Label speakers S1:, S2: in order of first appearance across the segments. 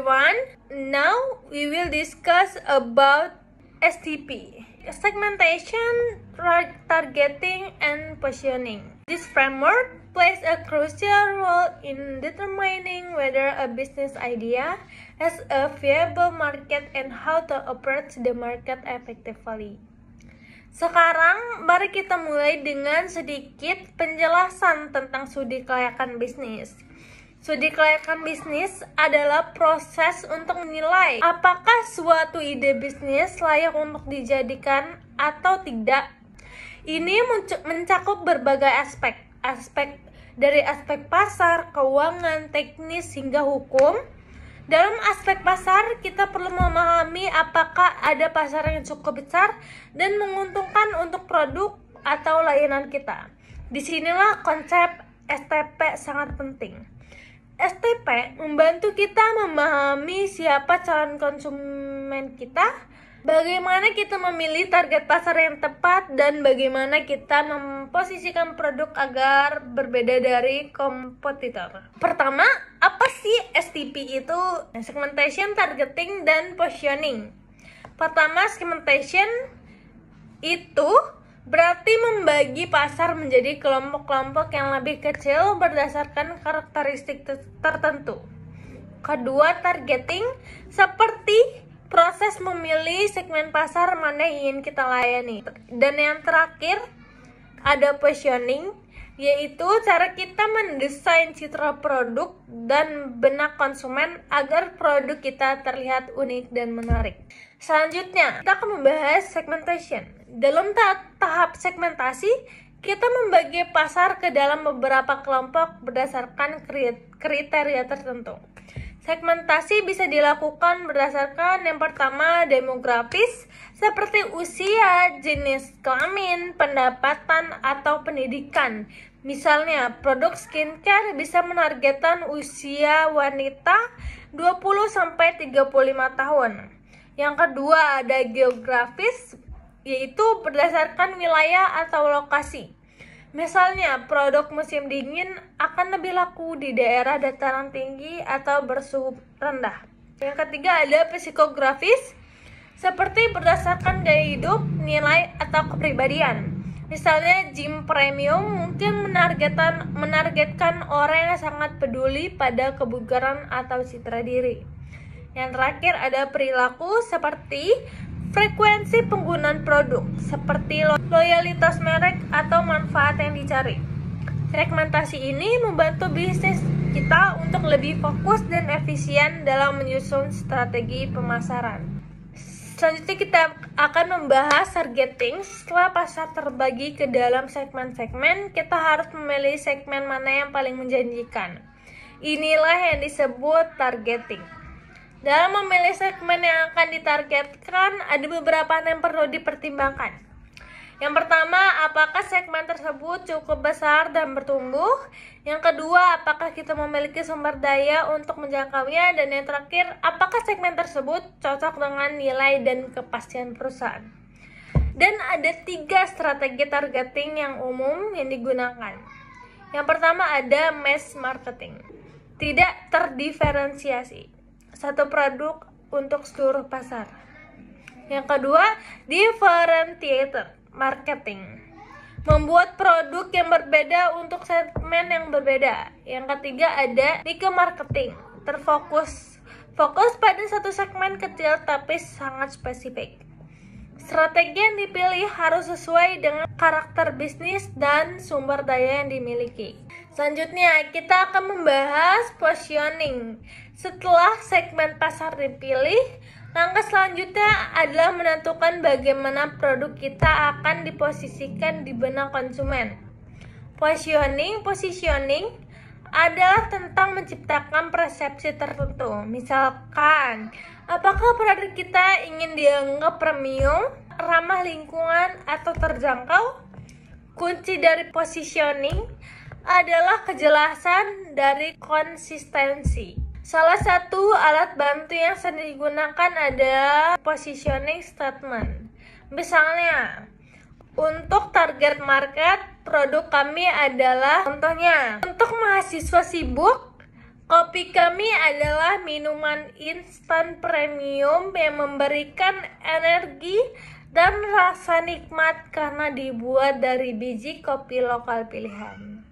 S1: everyone. Now we will discuss about STP, segmentation, targeting, and positioning. This framework plays a crucial role in determining whether a business idea has a viable market and how to approach the market effectively. Sekarang, mari kita mulai dengan sedikit penjelasan tentang studi kelayakan bisnis. Studi kelayakan bisnis adalah proses untuk menilai apakah suatu ide bisnis layak untuk dijadikan atau tidak. Ini mencakup berbagai aspek dari aspek pasar, keuangan, teknis, hingga hukum. Dalam aspek pasar, kita perlu memahami apakah ada pasar yang cukup besar dan menguntungkan untuk produk atau layanan kita. Disinilah konsep STP sangat penting. STP membantu kita memahami siapa calon konsumen kita, bagaimana kita memilih target pasar yang tepat, dan bagaimana kita memposisikan produk agar berbeda dari kompetitor. Pertama, apa sih STP itu? Segmentation, targeting, dan positioning. Pertama, segmentation itu berarti membagi pasar menjadi kelompok-kelompok yang lebih kecil berdasarkan karakteristik tertentu. Kedua, targeting, seperti proses memilih segmen pasar mana yang ingin kita layani. Dan yang terakhir, ada positioning, yaitu cara kita mendesain citra produk dan benak konsumen agar produk kita terlihat unik dan menarik. Selanjutnya, kita akan membahas segmentation. Dalam tahap segmentasi, kita membagi pasar ke dalam beberapa kelompok berdasarkan kriteria tertentu. Segmentasi bisa dilakukan berdasarkan yang pertama demografis, seperti usia, jenis kelamin, pendapatan, atau pendidikan. Misalnya, produk skincare bisa menargetkan usia wanita 20-35 tahun. Yang kedua, ada geografis, yaitu berdasarkan wilayah atau lokasi. Misalnya, produk musim dingin akan lebih laku di daerah dataran tinggi atau bersuhu rendah. Yang ketiga, ada psikografis, seperti berdasarkan gaya hidup, nilai, atau kepribadian. Misalnya, gym premium mungkin menargetkan orang yang sangat peduli pada kebugaran atau citra diri. Yang terakhir, ada perilaku, seperti frekuensi penggunaan produk, seperti loyalitas merek atau manfaat yang dicari. Segmentasi ini membantu bisnis kita untuk lebih fokus dan efisien dalam menyusun strategi pemasaran. Selanjutnya kita akan membahas targeting. Setelah pasar terbagi ke dalam segmen-segmen, kita harus memilih segmen mana yang paling menjanjikan. Inilah yang disebut targeting. Dalam memilih segmen yang akan ditargetkan, ada beberapa hal yang perlu dipertimbangkan. Yang pertama, apakah segmen tersebut cukup besar dan bertumbuh? Yang kedua, apakah kita memiliki sumber daya untuk menjangkaunya? Dan yang terakhir, apakah segmen tersebut cocok dengan nilai dan kepastian perusahaan? Dan ada 3 strategi targeting yang umum yang digunakan. Yang pertama, ada mass marketing, tidak terdiferensiasi, satu produk untuk seluruh pasar. Yang kedua, differentiated marketing, membuat produk yang berbeda untuk segmen yang berbeda. Yang ketiga, ada niche marketing, fokus pada satu segmen kecil tapi sangat spesifik. Strategi yang dipilih harus sesuai dengan karakter bisnis dan sumber daya yang dimiliki. Selanjutnya, kita akan membahas positioning. Setelah segmen pasar dipilih, langkah selanjutnya adalah menentukan bagaimana produk kita akan diposisikan di benak konsumen. Positioning adalah tentang menciptakan persepsi tertentu. Misalkan, apakah produk kita ingin dianggap premium, ramah lingkungan, atau terjangkau? Kunci dari positioning adalah kejelasan dari konsistensi. Salah satu alat bantu yang sering digunakan adalah positioning statement. Misalnya, untuk target market, produk kami adalah, contohnya, untuk mahasiswa sibuk, Kopi kami adalah minuman instan premium yang memberikan energi dan rasa nikmat karena dibuat dari biji kopi lokal pilihan.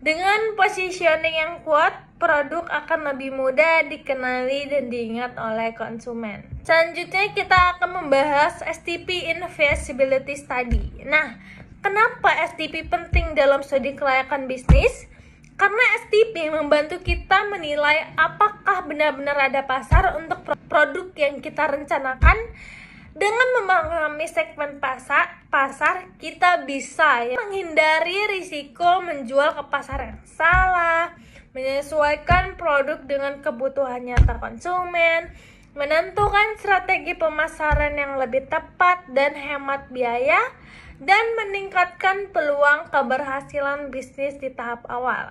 S1: Dengan positioning yang kuat, produk akan lebih mudah dikenali dan diingat oleh konsumen. Selanjutnya kita akan membahas STP Invisibility Study. Nah, kenapa STP penting dalam studi kelayakan bisnis? Karena STP membantu kita menilai apakah benar-benar ada pasar untuk produk yang kita rencanakan. Dengan memahami segmen pasar, kita bisa menghindari risiko menjual ke pasar yang salah, menyesuaikan produk dengan kebutuhan nyata konsumen, menentukan strategi pemasaran yang lebih tepat dan hemat biaya, dan meningkatkan peluang keberhasilan bisnis di tahap awal.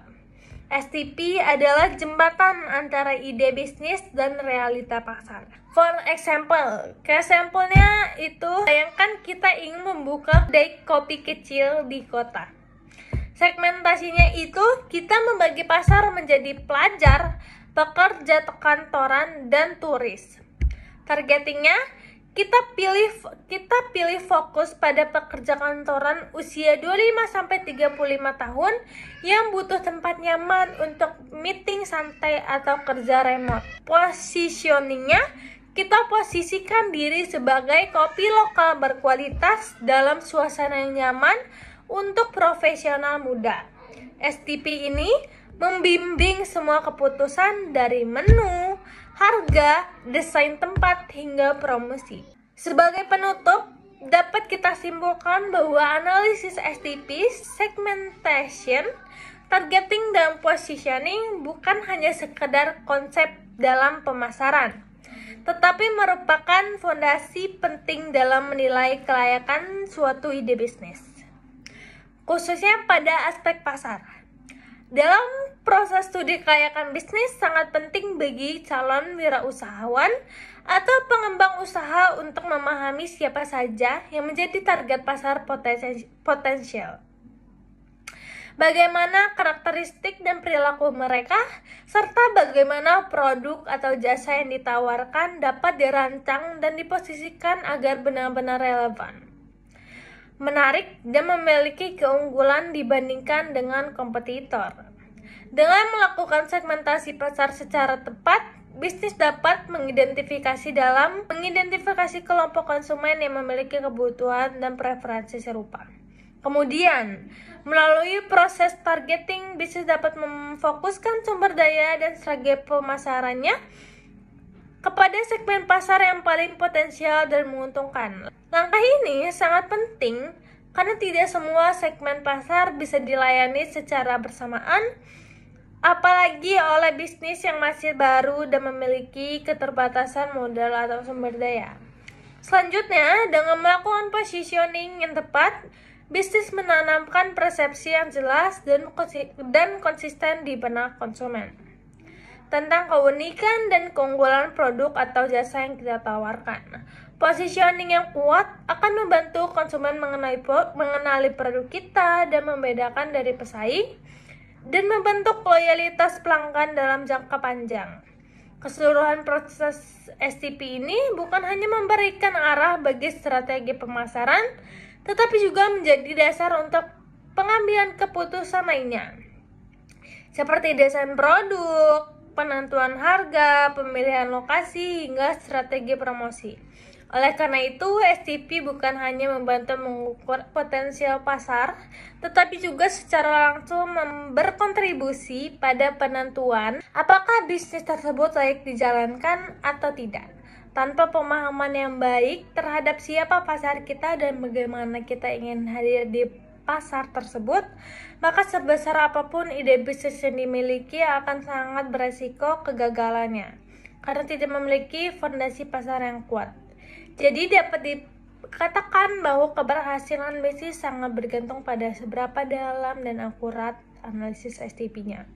S1: STP adalah jembatan antara ide bisnis dan realita pasar. For example, kayak sampelnya itu, bayangkan kita ingin membuka kedai kopi kecil di kota. Segmentasinya itu, kita membagi pasar menjadi pelajar, pekerja kantoran, dan turis. Targetingnya, kita pilih fokus pada pekerja kantoran usia 25-35 tahun yang butuh tempat nyaman untuk meeting santai atau kerja remote. Positioningnya, kita posisikan diri sebagai kopi lokal berkualitas dalam suasana yang nyaman untuk profesional muda. STP ini membimbing semua keputusan dari menu, harga, desain tempat, hingga promosi. Sebagai penutup, dapat kita simpulkan bahwa analisis STP, segmentation, targeting, dan positioning bukan hanya sekedar konsep dalam pemasaran, tetapi merupakan fondasi penting dalam menilai kelayakan suatu ide bisnis, khususnya pada aspek pasar. Dalam proses studi kelayakan bisnis sangat penting bagi calon wirausahawan atau pengembang usaha untuk memahami siapa saja yang menjadi target pasar potensial, bagaimana karakteristik dan perilaku mereka, serta bagaimana produk atau jasa yang ditawarkan dapat dirancang dan diposisikan agar benar-benar relevan, menarik, dan memiliki keunggulan dibandingkan dengan kompetitor. Dengan melakukan segmentasi pasar secara tepat, bisnis dapat mengidentifikasi kelompok konsumen yang memiliki kebutuhan dan preferensi serupa. Kemudian, melalui proses targeting, bisnis dapat memfokuskan sumber daya dan strategi pemasarannya kepada segmen pasar yang paling potensial dan menguntungkan. Langkah ini sangat penting karena tidak semua segmen pasar bisa dilayani secara bersamaan, apalagi oleh bisnis yang masih baru dan memiliki keterbatasan modal atau sumber daya. Selanjutnya, dengan melakukan positioning yang tepat, bisnis menanamkan persepsi yang jelas dan konsisten di benak konsumen tentang keunikan dan keunggulan produk atau jasa yang kita tawarkan. Positioning yang kuat akan membantu konsumen mengenali produk kita dan membedakan dari pesaing, dan membentuk loyalitas pelanggan dalam jangka panjang. Keseluruhan proses STP ini bukan hanya memberikan arah bagi strategi pemasaran, tetapi juga menjadi dasar untuk pengambilan keputusan lainnya, seperti desain produk, penentuan harga, pemilihan lokasi, hingga strategi promosi. Oleh karena itu, STP bukan hanya membantu mengukur potensial pasar, tetapi juga secara langsung berkontribusi pada penentuan apakah bisnis tersebut layak dijalankan atau tidak. Tanpa pemahaman yang baik terhadap siapa pasar kita dan bagaimana kita ingin hadir di pasar tersebut, maka sebesar apapun ide bisnis yang dimiliki akan sangat beresiko kegagalannya, karena tidak memiliki fondasi pasar yang kuat. Jadi dapat dikatakan bahwa keberhasilan bisnis sangat bergantung pada seberapa dalam dan akurat analisis STP-nya.